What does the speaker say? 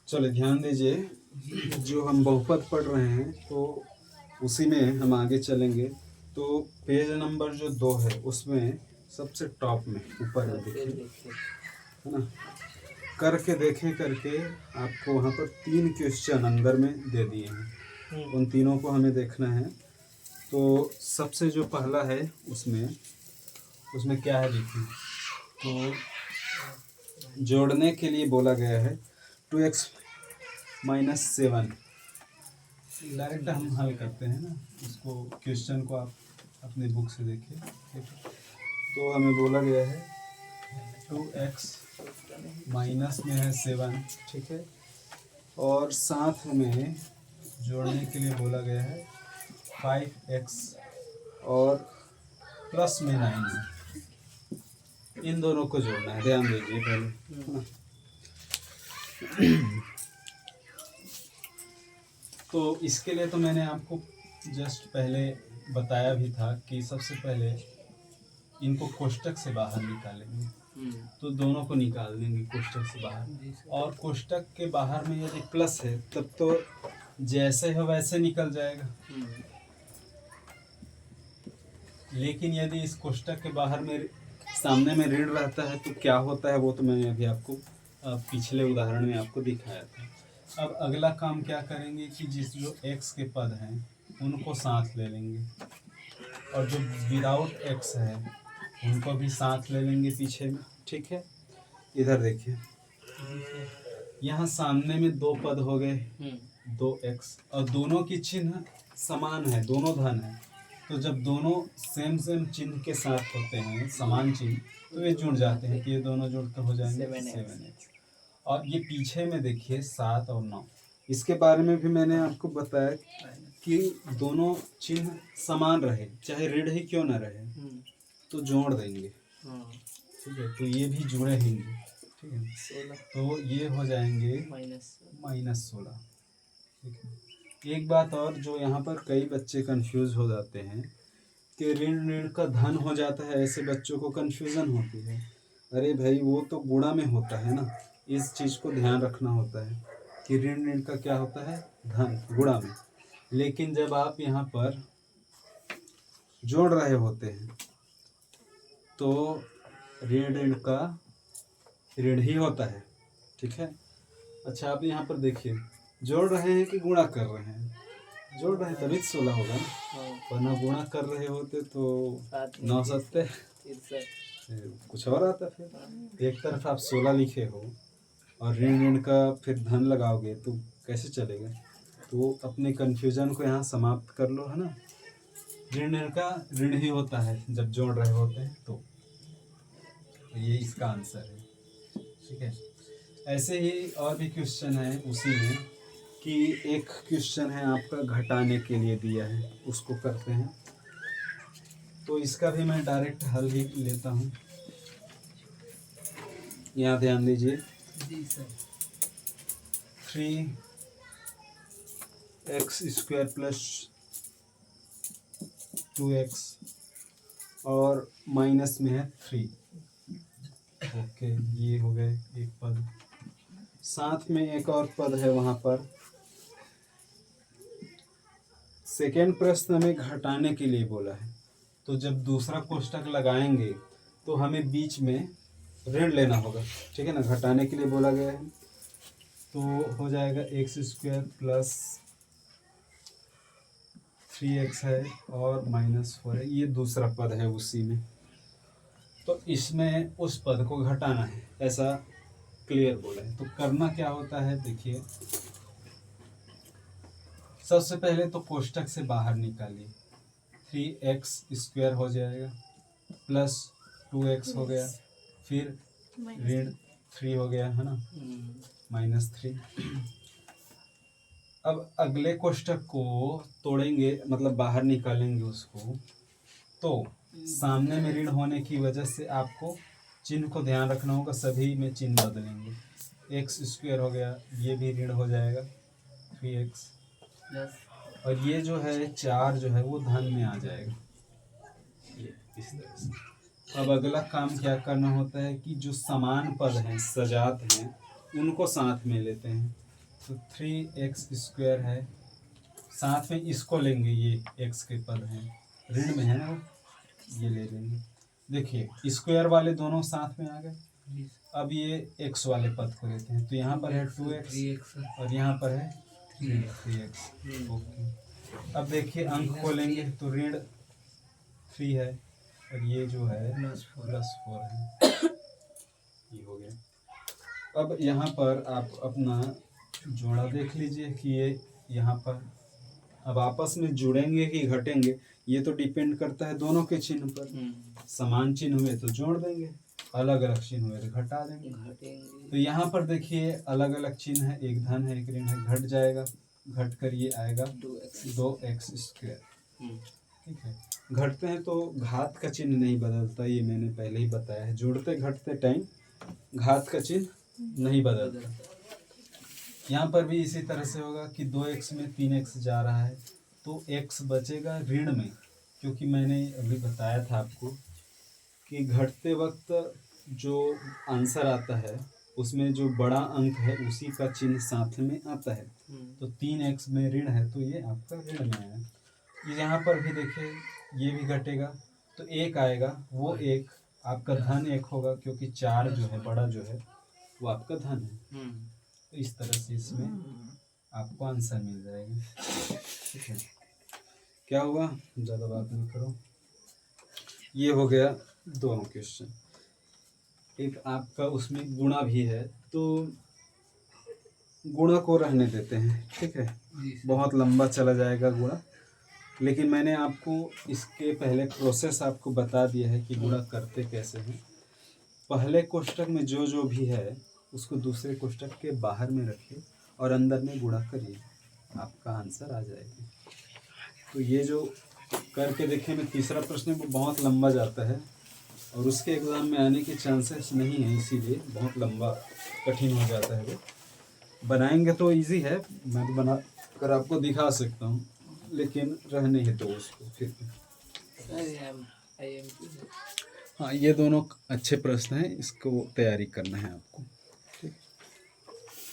चलो ध्यान दीजिए, जो हम बहुपद पढ़ रहे हैं तो उसी में हम आगे चलेंगे। तो पेज नंबर जो 2 है उसमें सबसे टॉप में ऊपर में देखिए, है ना, करके देखें करके आपको वहाँ पर 3 क्वेश्चन अंदर में दे दिए हैं। उन तीनों को हमें देखना है। तो सबसे जो पहला है उसमें क्या है देखिए, तो जोड़ने के लिए बोला गया है 2x - 7। डायरेक्ट हम हल करते हैं ना, इसको क्वेश्चन को आप अपने बुक से देखिए, ठीक है। तो हमें बोला गया है 2x माइनस में है 7, ठीक है, और साथ में जोड़ने के लिए बोला गया है 5x और प्लस में 9 है। इन दोनों को जोड़ना है, ध्यान दीजिए पहले। तो इसके लिए तो मैंने आपको जस्ट पहले बताया भी था कि सबसे पहले इनको कोष्टक से बाहर निकालेंगे। तो दोनों को निकाल देंगे कोष्टक से बाहर, और कोष्टक के बाहर में यदि प्लस है तब तो जैसे हो वैसे निकल जाएगा। लेकिन यदि इस कोष्टक के बाहर में सामने में ऋण रहता है तो क्या होता है, वो तो मैंने अभी आपको पिछले उदाहरण में आपको दिखाया था। अब अगला काम क्या करेंगे कि जो x के पद हैं उनको साथ ले लेंगे, और जो विदाउट x है उनको भी साथ ले लेंगे पीछे में, ठीक है। इधर देखिए, यहाँ सामने में 2 पद हो गए, 2x, और दोनों की चिन्ह समान है, दोनों धन है। तो जब दोनों सेम चिन्ह के साथ होते हैं, समान चिन्ह, तो ये जुड़ जाते हैं, तो ये दोनों जुड़कर हो जाएंगे 7x। और ये पीछे में देखिए 7 और 9, इसके बारे में भी मैंने आपको बताया कि दोनों चिन्ह समान रहे, चाहे ऋण ही क्यों ना रहे, तो जोड़ देंगे, ठीक है। तो ये भी जुड़े होंगे, ठीक है। 16, तो ये हो जाएंगे -16, ठीक है। एक बात और, जो यहाँ पर कई बच्चे कंफ्यूज हो जाते हैं कि ऋण ऋण का धन हो जाता है, ऐसे बच्चों को कंफ्यूजन होती है। अरे भाई, वो तो गुणा में होता है ना, इस चीज़ को ध्यान रखना होता है कि ऋण ऋण का क्या होता है, धन, गुणा में। लेकिन जब आप यहाँ पर जोड़ रहे होते हैं तो ऋण ऋण का ऋण ही होता है, ठीक है। अच्छा, आप यहाँ पर देखिए, जोड़ रहे हैं कि गुणा कर रहे हैं? जोड़ रहे हैं तभी 16 होगा ना, वरना गुणा कर रहे होते तो 9 सत्ते कुछ और आता। फिर एक तरफ आप 16 लिखे हो और ऋण ऋण का फिर धन लगाओगे तो कैसे चलेगा? तो अपने कन्फ्यूजन को यहाँ समाप्त कर लो, है ना। ऋण ऋण का ऋण ही होता है जब जोड़ रहे होते हैं, तो ये इसका आंसर है, ठीक है। ऐसे ही और भी क्वेश्चन है उसी में, कि एक क्वेश्चन है आपका घटाने के लिए दिया है, उसको करते हैं। तो इसका भी मैं डायरेक्ट हल ही लेता हूँ। यहाँ ध्यान दीजिए, 3x² + 2x और माइनस में है 3। ओके, ये हो गए एक पद। साथ में एक और पद है वहाँ पर। सेकेंड प्रश्न में घटाने के लिए बोला है, तो जब दूसरा कोष्टक लगाएंगे तो हमें बीच में ऋण लेना होगा, ठीक है ना। घटाने के लिए बोला गया है, तो हो जाएगा x² + 3x है और -4 है, ये दूसरा पद है उसी में। तो इसमें उस पद को घटाना है, ऐसा क्लियर बोला है। तो करना क्या होता है देखिए, सबसे पहले तो कोष्टक से बाहर निकालिए, 3x² हो जाएगा प्लस 2x हो गया, फिर ऋण 3 हो गया, है ना, -3। अब अगले कोष्टक को तोड़ेंगे, मतलब बाहर निकालेंगे उसको, तो सामने में ऋण होने की वजह से आपको चिन्ह को ध्यान रखना होगा, सभी में चिन्ह बदलेंगे। x² हो गया, ये भी ऋण हो जाएगा 3x, और ये जो है 4 जो है वो धन में आ जाएगा, ये इस तरह से। अब अगला काम क्या करना होता है कि जो समान पद हैं, सजात हैं, उनको साथ में लेते हैं। तो 3x² है, साथ में इसको लेंगे, ये x के पद हैं, ऋण में है ना, ये ले लेंगे। देखिए स्क्वायर वाले दोनों साथ में आ गए। अब ये x वाले पद को लेते हैं, तो यहाँ पर है 2x और यहाँ पर है 3x। ओके, अब देखिए अंक को लेंगे तो ऋण 3 है और ये जो है +4 है। ये हो गया। अब यहाँ पर आप अपना जोड़ा देख लीजिए कि ये यहाँ पर अब आपस में जुड़ेंगे कि घटेंगे, ये तो डिपेंड करता है दोनों के चिन्ह पर। समान चिन्ह हुए तो जोड़ देंगे, अलग अलग चिन्ह हुए तो घटा देंगे। तो यहाँ पर देखिए अलग अलग चिन्ह है, एक धन है एक ऋण है, घट जाएगा, घट कर ये आएगा 2x²। ठीक है, घटते हैं तो घात का चिन्ह नहीं बदलता, ये मैंने पहले ही बताया है। जोड़ते घटते टाइम घात का चिन्ह नहीं बदलता। यहाँ पर भी इसी तरह से होगा कि 2x में 3x जा रहा है तो x बचेगा ऋण में, क्योंकि मैंने अभी बताया था आपको कि घटते वक्त जो आंसर आता है उसमें जो बड़ा अंक है उसी का चिन्ह साथ में आता है। तो 3x में ऋण है तो ये आपका ऋण में आया। यहाँ पर भी देखिए ये भी घटेगा तो 1 आएगा, वो 1 आपका धन 1 होगा, क्योंकि 4 जो है बड़ा जो है वो आपका धन है। तो इस तरह से इसमें आपको आंसर मिल जाएगा। ठीक है, क्या हुआ, ज़्यादा बात नहीं करो। ये हो गया दोनों क्वेश्चन। एक आपका उसमें गुणा भी है, तो गुणा को रहने देते हैं। ठीक है, बहुत लंबा चला जाएगा गुणा, लेकिन मैंने आपको इसके पहले प्रोसेस आपको बता दिया है कि गुणा करते कैसे हैं। पहले कोष्ठक में जो जो भी है उसको दूसरे कोष्ठक के बाहर में रखिए और अंदर में गुणा करिए, आपका आंसर आ जाएगा। तो ये जो करके देखें में तीसरा प्रश्न वो बहुत लंबा जाता है और उसके एग्ज़ाम में आने के चांसेस नहीं है, इसीलिए बहुत लंबा कठिन हो जाता है। वो बनाएंगे तो इजी है, मैं तो बना कर आपको दिखा सकता हूँ, लेकिन रहने ही दो उसको फिर भी। हाँ, ये दोनों अच्छे प्रश्न हैं, इसको तैयारी करना है आपको।